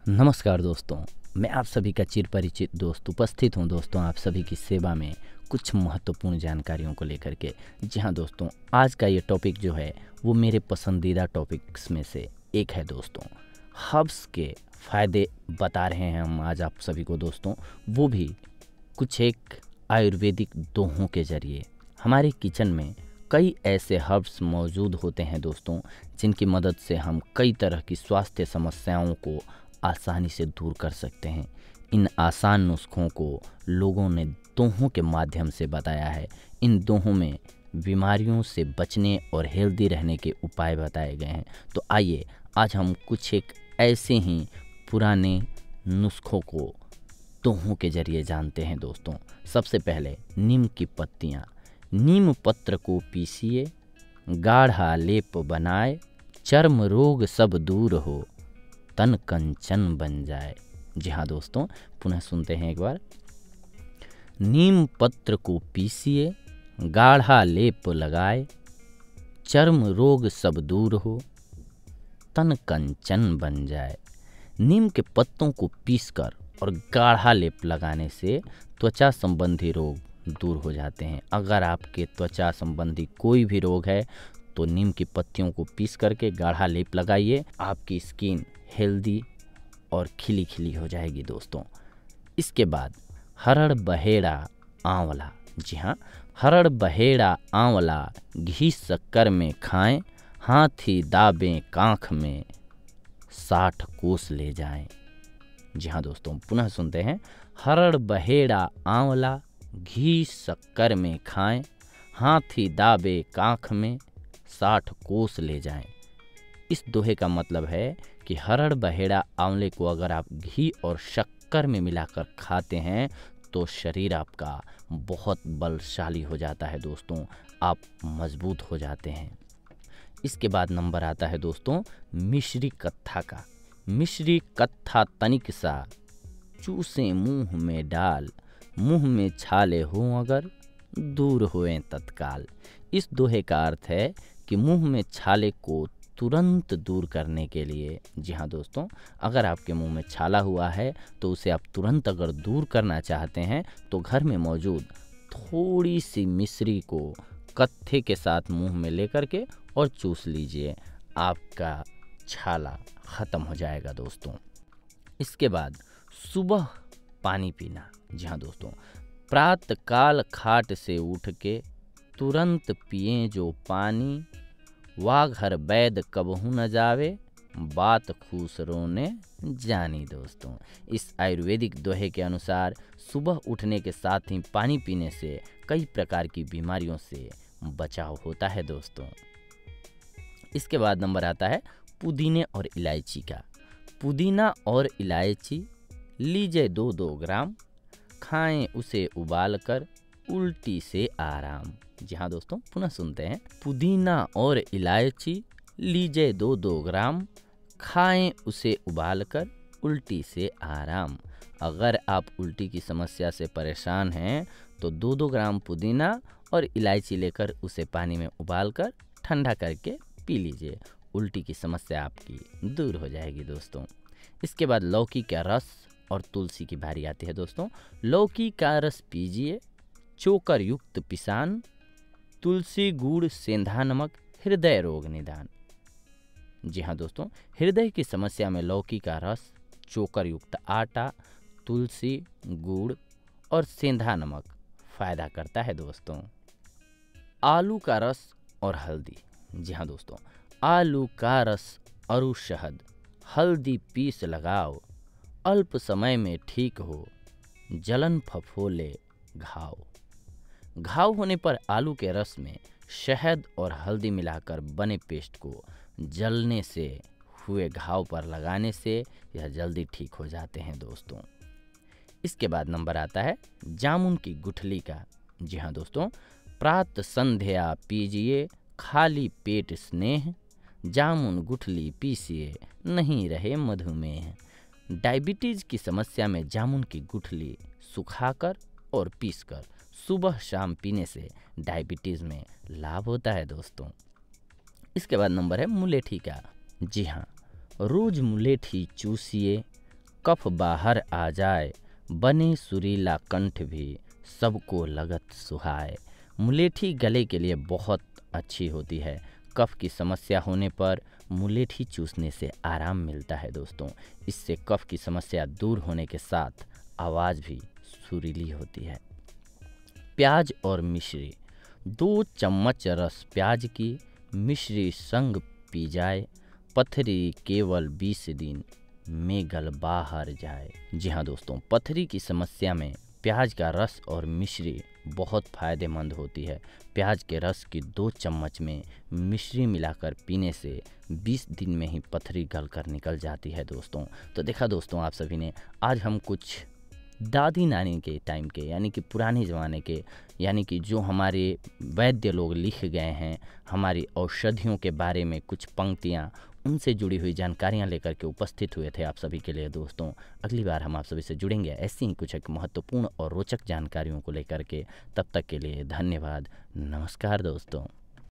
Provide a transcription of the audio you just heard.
नमस्कार दोस्तों, मैं आप सभी का चिर परिचित दोस्त उपस्थित हूं दोस्तों आप सभी की सेवा में कुछ महत्वपूर्ण जानकारियों को लेकर के। जी हाँ दोस्तों, आज का ये टॉपिक जो है वो मेरे पसंदीदा टॉपिक्स में से एक है दोस्तों। हर्ब्स के फ़ायदे बता रहे हैं हम आज आप सभी को दोस्तों, वो भी कुछ एक आयुर्वेदिक दोहों के ज़रिए। हमारे किचन में कई ऐसे हर्ब्स मौजूद होते हैं दोस्तों, जिनकी मदद से हम कई तरह की स्वास्थ्य समस्याओं को आसानी से दूर कर सकते हैं। इन आसान नुस्खों को लोगों ने दोहों के माध्यम से बताया है। इन दोहों में बीमारियों से बचने और हेल्दी रहने के उपाय बताए गए हैं। तो आइए आज हम कुछ एक ऐसे ही पुराने नुस्खों को दोहों के जरिए जानते हैं दोस्तों। सबसे पहले नीम की पत्तियाँ। नीम पत्र को पीसिए, गाढ़ा लेप बनाए, चर्म रोग सब दूर हो, तन कंचन बन जाए। जी हाँ दोस्तों, पुनः सुनते हैं एक बार। नीम पत्र को पीसिए, गाढ़ा लेप लगाए, चर्म रोग सब दूर हो, तन कंचन बन जाए। नीम के पत्तों को पीसकर और गाढ़ा लेप लगाने से त्वचा संबंधी रोग दूर हो जाते हैं। अगर आपके त्वचा संबंधी कोई भी रोग है तो नीम की पत्तियों को पीस करके गाढ़ा लेप लगाइए, आपकी स्किन हेल्दी और खिली खिली हो जाएगी दोस्तों। इसके बाद हरड़ बहेड़ा आंवला। जी हाँ, हरड़ बहेड़ा आंवला घी शक्कर में खाएं, हाथी दाबें कांख में, 60 कोस ले जाएं। जी हाँ दोस्तों, पुनः सुनते हैं। हरड़ बहेड़ा आंवला घी शक्कर में खाएं, हाथी दाबे कांख में, 60 कोस ले जाएं। इस दोहे का मतलब है कि हरड़ बहेड़ा आंवले को अगर आप घी और शक्कर में मिलाकर खाते हैं तो शरीर आपका बहुत बलशाली हो जाता है दोस्तों, आप मजबूत हो जाते हैं। इसके बाद नंबर आता है दोस्तों मिश्री कत्था का। मिश्री कत्था तनिक सा, चूसे मुंह में डाल, मुंह में छाले हों अगर, दूर होएं तत्काल। इस दोहे का अर्थ है कि मुंह में छाले को तुरंत दूर करने के लिए, जी हाँ दोस्तों, अगर आपके मुंह में छाला हुआ है तो उसे आप तुरंत अगर दूर करना चाहते हैं तो घर में मौजूद थोड़ी सी मिश्री को कत्थे के साथ मुंह में लेकर के और चूस लीजिए, आपका छाला ख़त्म हो जाएगा दोस्तों। इसके बाद सुबह पानी पीना। जी हाँ दोस्तों, प्रातः काल खाट से उठ के तुरंत पिएं जो पानी, वा घर वैद कबहू न जावे, बात खूसरों ने जानी दोस्तों। इस आयुर्वेदिक दोहे के अनुसार सुबह उठने के साथ ही पानी पीने से कई प्रकार की बीमारियों से बचाव होता है दोस्तों। इसके बाद नंबर आता है पुदीने और इलायची का। पुदीना और इलायची लीजिए 2-2 ग्राम, खाएं उसे उबाल कर, उल्टी से आराम। जी हाँ दोस्तों, पुनः सुनते हैं। पुदीना और इलायची लीजिए 2-2 ग्राम, खाएं उसे उबाल कर, उल्टी से आराम। अगर आप उल्टी की समस्या से परेशान हैं तो 2-2 ग्राम पुदीना और इलायची लेकर उसे पानी में उबाल कर ठंडा करके पी लीजिए, उल्टी की समस्या आपकी दूर हो जाएगी दोस्तों। इसके बाद लौकी का रस और तुलसी की बारी आती है दोस्तों। लौकी का रस पीजिए, चोकर युक्त पिसान, तुलसी गुड़ सेंधा नमक, हृदय रोग निदान। जी हाँ दोस्तों, हृदय की समस्या में लौकी का रस, चोकर युक्त आटा, तुलसी गुड़ और सेंधा नमक फायदा करता है दोस्तों। आलू का रस और हल्दी। जी हाँ दोस्तों, आलू का रस और शहद, हल्दी पीस लगाओ, अल्प समय में ठीक हो, जलन फफोले घाव। घाव होने पर आलू के रस में शहद और हल्दी मिलाकर बने पेस्ट को जलने से हुए घाव पर लगाने से यह जल्दी ठीक हो जाते हैं दोस्तों। इसके बाद नंबर आता है जामुन की गुठली का। जी हाँ दोस्तों, प्रातः संध्या पीजिए, खाली पेट स्नेह, जामुन गुठली पीसिए, नहीं रहे मधुमेह। डायबिटीज़ की समस्या में जामुन की गुठली सुखाकर और पीसकर सुबह शाम पीने से डायबिटीज़ में लाभ होता है दोस्तों। इसके बाद नंबर है मुलेठी का। जी हाँ, रोज मुलेठी चूसिए, कफ बाहर आ जाए, बने सुरीला कंठ भी सबको लगत सुहाए। मुलेठी गले के लिए बहुत अच्छी होती है। कफ की समस्या होने पर मुलेठी चूसने से आराम मिलता है दोस्तों। इससे कफ की समस्या दूर होने के साथ आवाज़ भी सुरीली होती है। प्याज और मिश्री, 2 चम्मच रस प्याज की मिश्री संग पी जाए, पथरी केवल 20 दिन में गल बाहर जाए। जी हाँ दोस्तों, पथरी की समस्या में प्याज का रस और मिश्री बहुत फ़ायदेमंद होती है। प्याज के रस की 2 चम्मच में मिश्री मिलाकर पीने से 20 दिन में ही पथरी गल कर निकल जाती है दोस्तों। तो देखा दोस्तों आप सभी ने, आज हम कुछ दादी नानी के टाइम के यानी कि पुराने ज़माने के यानी कि जो हमारे वैद्य लोग लिख गए हैं, हमारी औषधियों के बारे में कुछ पंक्तियाँ, उनसे जुड़ी हुई जानकारियाँ लेकर के उपस्थित हुए थे आप सभी के लिए दोस्तों। अगली बार हम आप सभी से जुड़ेंगे ऐसी ही कुछ एक महत्वपूर्ण और रोचक जानकारियों को लेकर के। तब तक के लिए धन्यवाद। नमस्कार दोस्तों।